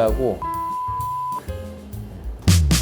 하고.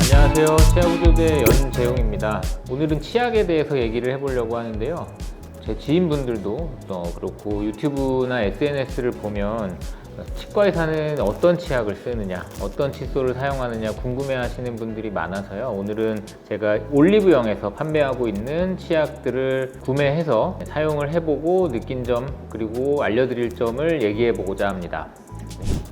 안녕하세요, 치아구조대 연재용입니다. 오늘은 치약에 대해서 얘기를 해보려고 하는데요. 제 지인분들도 그렇고 유튜브나 SNS를 보면 치과의사는 어떤 치약을 쓰느냐, 어떤 칫솔을 사용하느냐 궁금해 하시는 분들이 많아서요. 오늘은 제가 올리브영에서 판매하고 있는 치약들을 구매해서 사용을 해보고 느낀 점, 그리고 알려드릴 점을 얘기해 보고자 합니다.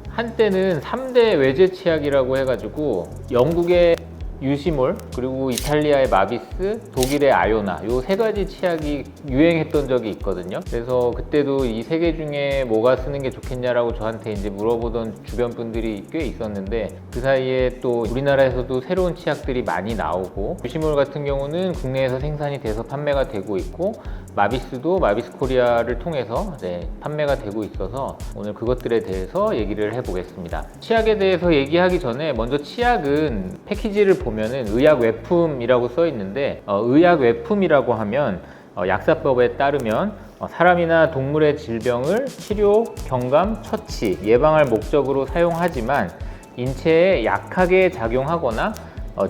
한때는 3대 외제 치약이라고 해가지고 영국의 유시몰, 그리고 이탈리아의 마비스, 독일의 아요나, 요 세 가지 치약이 유행했던 적이 있거든요. 그래서 그때도 이 세 개 중에 뭐가 쓰는 게 좋겠냐라고 저한테 이제 물어보던 주변 분들이 꽤 있었는데, 그 사이에 또 우리나라에서도 새로운 치약들이 많이 나오고, 유시몰 같은 경우는 국내에서 생산이 돼서 판매가 되고 있고, 마비스도 마비스 코리아를 통해서 판매가 되고 있어서 오늘 그것들에 대해서 얘기를 해보겠습니다. 치약에 대해서 얘기하기 전에 먼저 치약은 패키지를 보면은 의약 외품이라고 써 있는데, 의약 외품이라고 하면 약사법에 따르면 사람이나 동물의 질병을 치료, 경감, 처치, 예방할 목적으로 사용하지만 인체에 약하게 작용하거나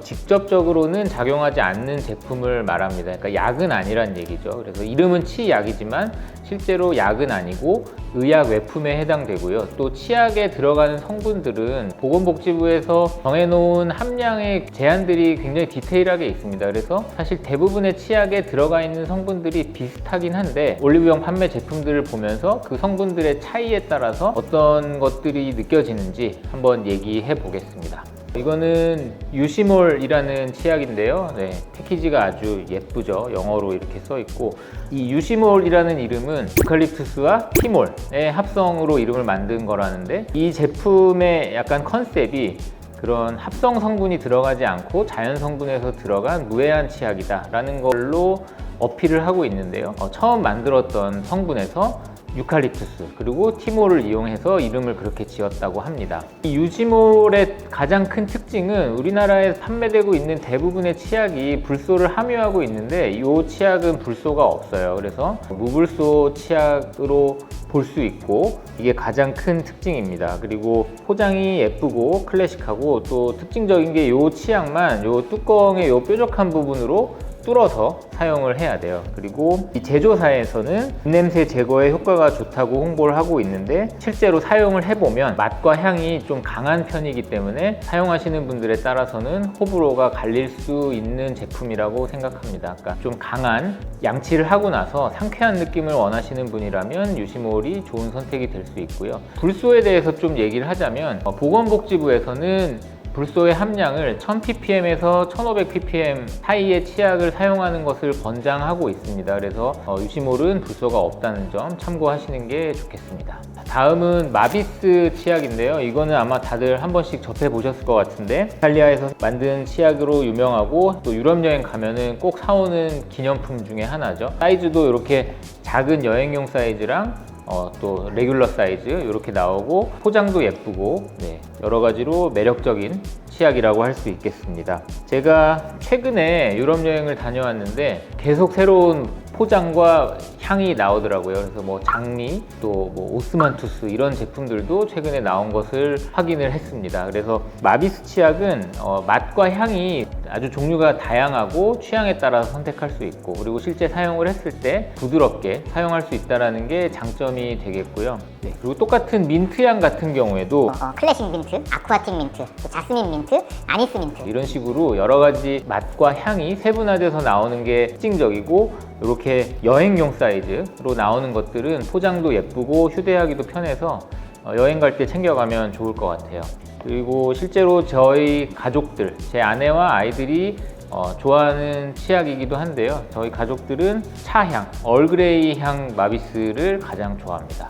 직접적으로는 작용하지 않는 제품을 말합니다. 그러니까 약은 아니란 얘기죠. 그래서 이름은 치약이지만 실제로 약은 아니고 의약 외품에 해당되고요. 또 치약에 들어가는 성분들은 보건복지부에서 정해놓은 함량의 제한들이 굉장히 디테일하게 있습니다. 그래서 사실 대부분의 치약에 들어가 있는 성분들이 비슷하긴 한데, 올리브영 판매 제품들을 보면서 그 성분들의 차이에 따라서 어떤 것들이 느껴지는지 한번 얘기해 보겠습니다. 이거는 유시몰이라는 치약인데요. 패키지가 아주 예쁘죠. 영어로 이렇게 써 있고, 이 유시몰이라는 이름은 유칼립투스와 티몰의 합성으로 이름을 만든 거라는데, 이 제품의 약간 컨셉이 그런 합성 성분이 들어가지 않고 자연 성분에서 들어간 무해한 치약이다 라는 걸로 어필을 하고 있는데요. 처음 만들었던 성분에서 유칼립투스 그리고 티몰을 이용해서 이름을 그렇게 지었다고 합니다. 이 유시몰의 가장 큰 특징은 우리나라에 판매되고 있는 대부분의 치약이 불소를 함유하고 있는데, 이 치약은 불소가 없어요. 그래서 무불소 치약으로 볼 수 있고, 이게 가장 큰 특징입니다. 그리고 포장이 예쁘고 클래식하고, 또 특징적인 게 이 치약만 이 뚜껑의 이 뾰족한 부분으로 뚫어서 사용을 해야 돼요. 그리고 이 제조사에서는 입냄새 제거에 효과가 좋다고 홍보를 하고 있는데, 실제로 사용을 해보면 맛과 향이 좀 강한 편이기 때문에 사용하시는 분들에 따라서는 호불호가 갈릴 수 있는 제품이라고 생각합니다. 그러니까 좀 강한, 양치를 하고 나서 상쾌한 느낌을 원하시는 분이라면 유시몰이 좋은 선택이 될 수 있고요. 불소에 대해서 좀 얘기를 하자면, 보건복지부에서는 불소의 함량을 1000ppm에서 1500ppm 사이의 치약을 사용하는 것을 권장하고 있습니다. 그래서 유시몰은 불소가 없다는 점 참고하시는 게 좋겠습니다. 다음은 마비스 치약인데요. 이거는 아마 다들 한 번씩 접해 보셨을 것 같은데, 이탈리아에서 만든 치약으로 유명하고, 또 유럽 여행 가면은 꼭 사오는 기념품 중에 하나죠. 사이즈도 이렇게 작은 여행용 사이즈랑 또 레귤러 사이즈 이렇게 나오고, 포장도 예쁘고, 여러 가지로 매력적인 치약이라고 할 수 있겠습니다. 제가 최근에 유럽 여행을 다녀왔는데 계속 새로운 포장과 향이 나오더라고요. 그래서 뭐 장미, 또 뭐 오스만투스 이런 제품들도 최근에 나온 것을 확인을 했습니다. 그래서 마비스 치약은 맛과 향이 아주 종류가 다양하고 취향에 따라서 선택할 수 있고, 그리고 실제 사용을 했을 때 부드럽게 사용할 수 있다는 게 장점이 되겠고요. 그리고 똑같은 민트향 같은 경우에도 클래식 민트, 아쿠아틱 민트, 또 자스민 민트, 아니스 민트, 이런 식으로 여러 가지 맛과 향이 세분화돼서 나오는 게 특징적이고, 이렇게 여행용 사이즈로 나오는 것들은 포장도 예쁘고 휴대하기도 편해서 여행 갈 때 챙겨가면 좋을 것 같아요. 그리고 실제로 저희 가족들, 제 아내와 아이들이 좋아하는 치약이기도 한데요. 저희 가족들은 차향, 얼그레이 향 마비스를 가장 좋아합니다.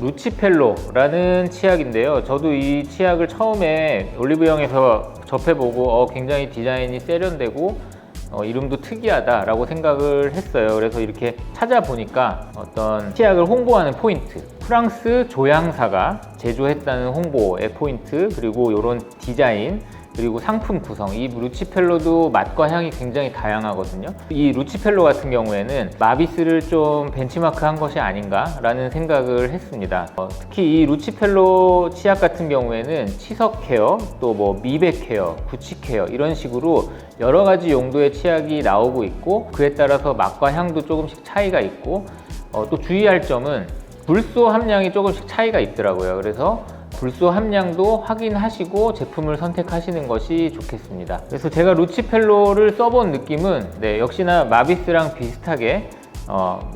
루치펠로라는 치약인데요. 저도 이 치약을 처음에 올리브영에서 접해보고 굉장히 디자인이 세련되고 이름도 특이하다라고 생각을 했어요. 그래서 이렇게 찾아보니까 어떤 치약을 홍보하는 포인트, 프랑스 조향사가 제조했다는 홍보의 포인트, 그리고 이런 디자인, 그리고 상품 구성, 이 루치펠로도 맛과 향이 굉장히 다양하거든요. 이 루치펠로 같은 경우에는 마비스를 좀 벤치마크한 것이 아닌가라는 생각을 했습니다. 특히 이 루치펠로 치약 같은 경우에는 치석 케어, 또 뭐 미백 케어, 구취 케어 이런 식으로 여러 가지 용도의 치약이 나오고 있고, 그에 따라서 맛과 향도 조금씩 차이가 있고, 또 주의할 점은 불소 함량이 조금씩 차이가 있더라고요. 그래서 불소 함량도 확인하시고 제품을 선택하시는 것이 좋겠습니다. 그래서 제가 루치펠로를 써본 느낌은 역시나 마비스랑 비슷하게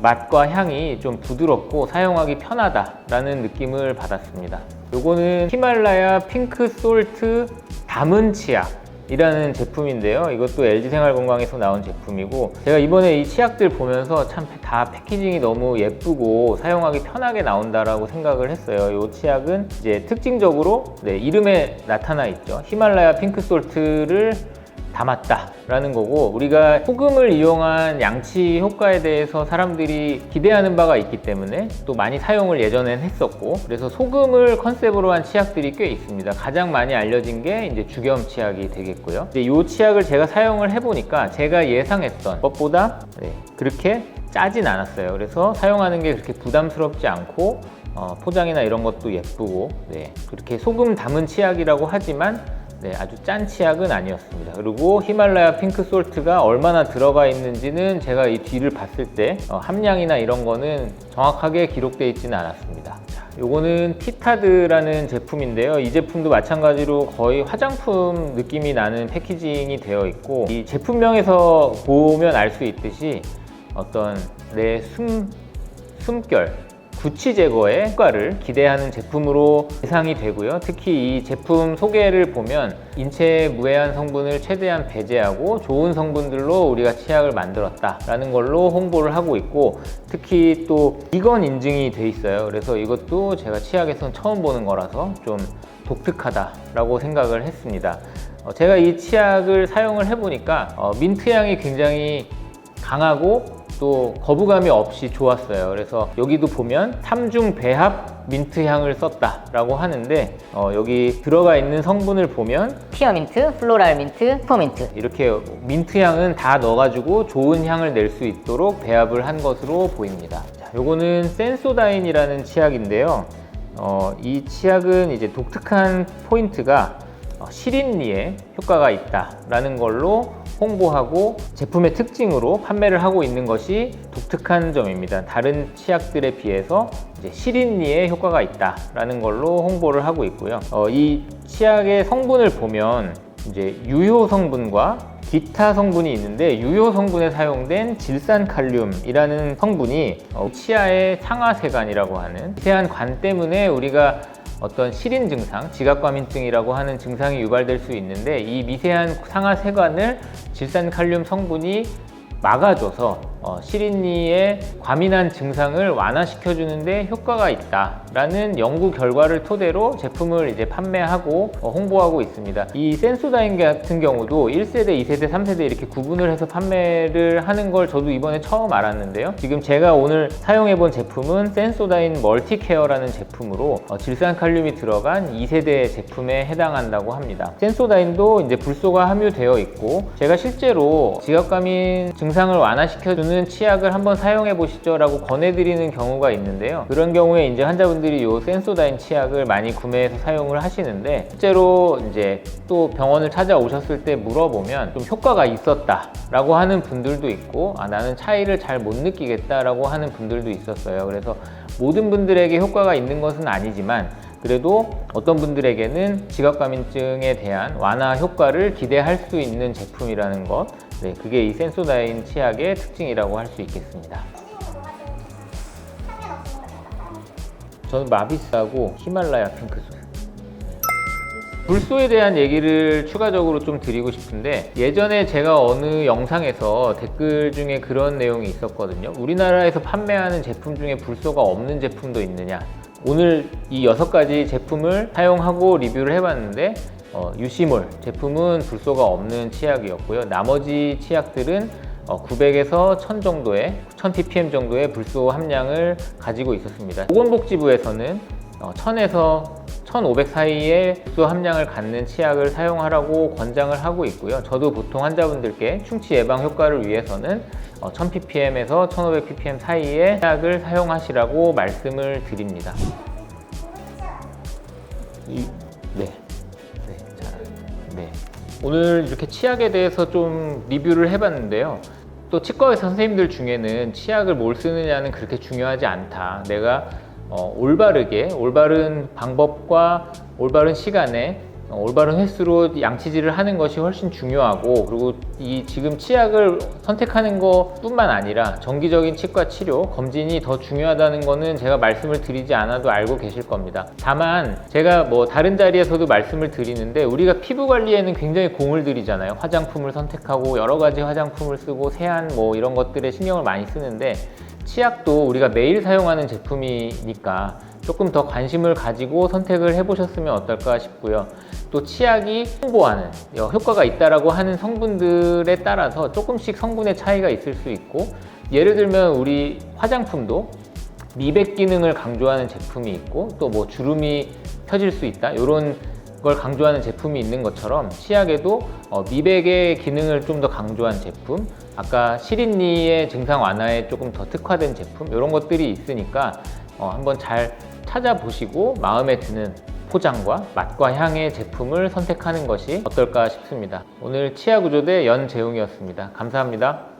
맛과 향이 좀 부드럽고 사용하기 편하다라는 느낌을 받았습니다. 요거는 히말라야 핑크 솔트 담은 치약 이라는 제품인데요. 이것도 LG생활건강에서 나온 제품이고, 제가 이번에 이 치약들 보면서 참 다 패키징이 너무 예쁘고 사용하기 편하게 나온다라고 생각을 했어요. 이 치약은 이제 특징적으로 이름에 나타나 있죠. 히말라야 핑크솔트를 담았다 라는 거고, 우리가 소금을 이용한 양치 효과에 대해서 사람들이 기대하는 바가 있기 때문에 또 많이 사용을 예전엔 했었고, 그래서 소금을 컨셉으로 한 치약들이 꽤 있습니다. 가장 많이 알려진 게 이제 죽염 치약이 되겠고요. 근데 이 치약을 제가 사용을 해보니까 제가 예상했던 것보다 그렇게 짜진 않았어요. 그래서 사용하는 게 그렇게 부담스럽지 않고, 포장이나 이런 것도 예쁘고, 그렇게 소금 담은 치약이라고 하지만 아주 짠 치약은 아니었습니다. 그리고 히말라야 핑크 솔트가 얼마나 들어가 있는지는 제가 이 뒤를 봤을 때 함량이나 이런 거는 정확하게 기록되어 있지는 않았습니다. 요거는 티타드라는 제품인데요. 이 제품도 마찬가지로 거의 화장품 느낌이 나는 패키징이 되어 있고, 이 제품명에서 보면 알 수 있듯이 어떤 내 숨결 구취 제거의 효과를 기대하는 제품으로 예상이 되고요. 특히 이 제품 소개를 보면 인체에 무해한 성분을 최대한 배제하고 좋은 성분들로 우리가 치약을 만들었다라는 걸로 홍보를 하고 있고, 특히 또 비건 인증이 돼 있어요. 그래서 이것도 제가 치약에서는 처음 보는 거라서 좀 독특하다라고 생각을 했습니다. 제가 이 치약을 사용을 해보니까 민트 향이 굉장히 강하고 또 거부감이 없이 좋았어요. 그래서 여기도 보면 3중 배합 민트 향을 썼다 라고 하는데, 여기 들어가 있는 성분을 보면 피어민트, 플로랄 민트, 스퍼민트 이렇게 민트 향은 다 넣어가지고 좋은 향을 낼 수 있도록 배합을 한 것으로 보입니다. 자, 요거는 센소다인이라는 치약인데요. 이 치약은 이제 독특한 포인트가 시린리에 효과가 있다라는 걸로 홍보하고 제품의 특징으로 판매를 하고 있는 것이 독특한 점입니다. 다른 치약들에 비해서 이제 시린리에 효과가 있다라는 걸로 홍보를 하고 있고요. 이 치약의 성분을 보면 이제 유효 성분과 기타 성분이 있는데, 유효 성분에 사용된 질산칼륨이라는 성분이 치아의 상하세관이라고 하는 미세한 관 때문에 우리가 어떤 시린 증상, 지각과민증이라고 하는 증상이 유발될 수 있는데, 이 미세한 상하세관을 질산칼륨 성분이 막아줘서 시린니의 과민한 증상을 완화시켜주는데 효과가 있다라는 연구 결과를 토대로 제품을 이제 판매하고 홍보하고 있습니다. 이 센소다인 같은 경우도 1세대, 2세대, 3세대 이렇게 구분을 해서 판매를 하는 걸 저도 이번에 처음 알았는데요. 지금 제가 오늘 사용해본 제품은 센소다인 멀티케어라는 제품으로 질산칼륨이 들어간 2세대 제품에 해당한다고 합니다. 센소다인도 이제 불소가 함유되어 있고, 제가 실제로 지각과민 증상을 완화시켜주는 치약을 한번 사용해 보시죠 라고 권해드리는 경우가 있는데요. 그런 경우에 이제 환자분들이 이 센소다인 치약을 많이 구매해서 사용을 하시는데, 실제로 이제 또 병원을 찾아오셨을 때 물어보면 좀 효과가 있었다 라고 하는 분들도 있고, 나는 차이를 잘 못 느끼겠다 라고 하는 분들도 있었어요. 그래서 모든 분들에게 효과가 있는 것은 아니지만, 그래도 어떤 분들에게는 지각과민증에 대한 완화 효과를 기대할 수 있는 제품이라는 것, 그게 이 센소다인 치약의 특징이라고 할 수 있겠습니다. 저는 마비스하고 히말라야 핑크솔. 불소에 대한 얘기를 추가적으로 좀 드리고 싶은데, 예전에 제가 어느 영상에서 댓글 중에 그런 내용이 있었거든요. 우리나라에서 판매하는 제품 중에 불소가 없는 제품도 있느냐. 오늘 이 6가지 제품을 사용하고 리뷰를 해봤는데, 유시몰 제품은 불소가 없는 치약이었고요. 나머지 치약들은 900에서 1000 정도의 1000 ppm 정도의 불소 함량을 가지고 있었습니다. 보건복지부에서는 1000에서 1500 사이의 국소 함량을 갖는 치약을 사용하라고 권장을 하고 있고요. 저도 보통 환자분들께 충치 예방 효과를 위해서는 1000ppm에서 1500ppm 사이의 치약을 사용하시라고 말씀을 드립니다. 네. 오늘 이렇게 치약에 대해서 좀 리뷰를 해봤는데요. 또 치과 의사 선생님들 중에는 치약을 뭘 쓰느냐는 그렇게 중요하지 않다. 내가 올바른 방법과 올바른 시간에 올바른 횟수로 양치질을 하는 것이 훨씬 중요하고, 그리고 이 지금 치약을 선택하는 것뿐만 아니라 정기적인 치과 치료, 검진이 더 중요하다는 거는 제가 말씀을 드리지 않아도 알고 계실 겁니다. 다만 제가 다른 자리에서도 말씀을 드리는데, 우리가 피부 관리에는 굉장히 공을 들이잖아요. 화장품을 선택하고 여러 가지 화장품을 쓰고 세안 이런 것들에 신경을 많이 쓰는데, 치약도 우리가 매일 사용하는 제품이니까 조금 더 관심을 가지고 선택을 해보셨으면 어떨까 싶고요. 또 치약이 홍보하는 효과가 있다라고 하는 성분들에 따라서 조금씩 성분의 차이가 있을 수 있고, 예를 들면 우리 화장품도 미백 기능을 강조하는 제품이 있고, 또 주름이 펴질 수 있다 이런 걸 강조하는 제품이 있는 것처럼, 치약에도 미백의 기능을 좀 더 강조한 제품, 아까 시린니의 증상 완화에 조금 더 특화된 제품, 이런 것들이 있으니까 한번 잘 찾아보시고 마음에 드는 포장과 맛과 향의 제품을 선택하는 것이 어떨까 싶습니다. 오늘 치아구조대 연재웅이었습니다. 감사합니다.